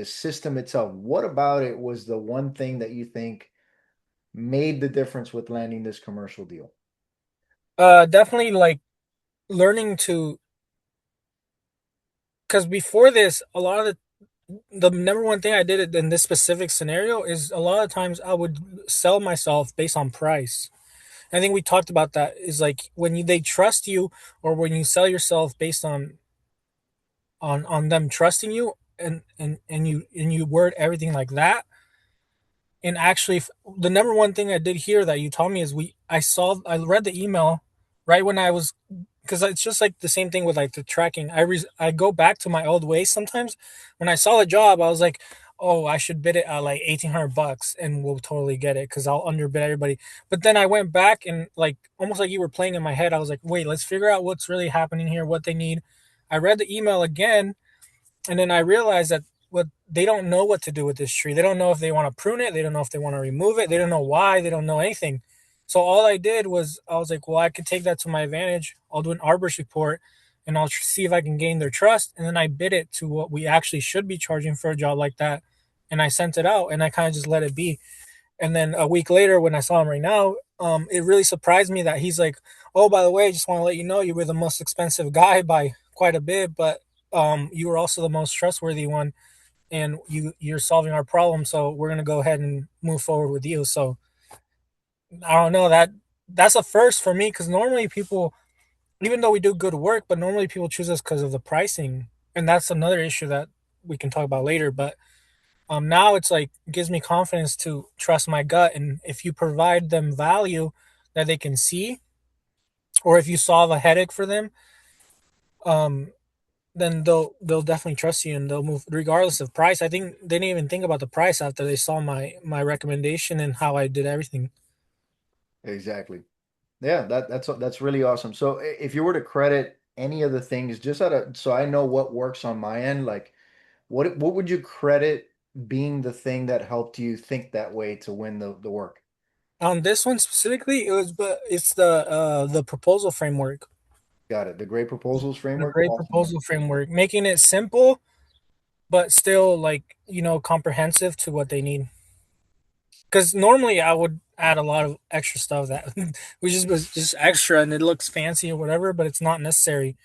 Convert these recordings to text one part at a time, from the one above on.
the system itself, what about it was the one thing that you think made the difference with landing this commercial deal? Definitely like learning to, because before this, a lot of the number one thing I did in this specific scenario is a lot of times I would sell myself based on price. I think we talked about that is like when they trust you, or when you sell yourself based on them trusting you, and you word everything like that. And actually, the number one thing I did here that you told me is I read the email right when I was, because it's just like the same thing with like the tracking. I go back to my old ways sometimes. When I saw the job, I was like, oh, I should bid it at like $1,800 and we'll totally get it because I'll underbid everybody. But then I went back and like almost like you were playing in my head. I was like, wait, let's figure out what's really happening here, what they need. I read the email again, and then I realized that what they don't know what to do with this tree. They don't know if they want to prune it. They don't know if they want to remove it. They don't know why. They don't know anything. So all I did was I was like, well, I could take that to my advantage. I'll do an arborist report, and I'll see if I can gain their trust. And then I bid it to what we actually should be charging for a job like that. And I sent it out, and I kind of just let it be. And then a week later, when I saw him right now, it really surprised me that he's like, "Oh, by the way, I just want to let you know you were the most expensive guy by quite a bit, but you were also the most trustworthy one, and you're solving our problem. So we're gonna go ahead and move forward with you." So I don't know, that's a first for me because normally people, even though we do good work, but normally people choose us because of the pricing, and that's another issue that we can talk about later. But now it's like gives me confidence to trust my gut, and if you provide them value that they can see, or if you solve a headache for them, um, then they'll definitely trust you and they'll move regardless of price. I think they didn't even think about the price after they saw my recommendation and how I did everything. Exactly. Yeah, that's really awesome. So if you were to credit any of the things just out of so I know what works on my end, like what would you credit being the thing that helped you think that way to win the work? On this one specifically, it's the proposal framework, Got it. The great proposals the framework. great Awesome, man. proposal framework, making it simple but still like comprehensive to what they need. Because normally I would add a lot of extra stuff that we just was just extra and it looks fancy or whatever, but it's not necessary.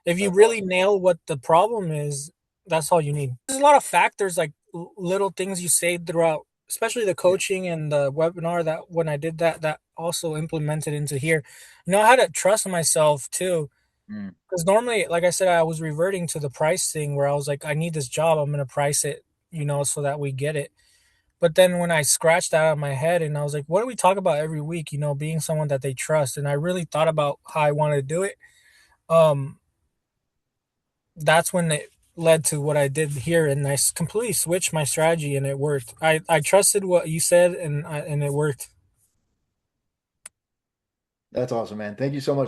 If you That's really awesome. nail what the problem is, that's all you need. There's a lot of factors like little things you say throughout, especially the Yeah. coaching and the webinar that when I did that also implemented into here. I had to trust myself too. Mm. Because normally, like I said, I was reverting to the price thing where I was like, I need this job, I'm gonna price it, so that we get it. But then when I scratched that out of my head and I was like, what do we talk about every week? Being someone that they trust. And I really thought about how I wanted to do it. Um, that's when it led to what I did here, and completely switched my strategy, and it worked. I trusted what you said, and it worked. That's awesome, man. Thank you so much.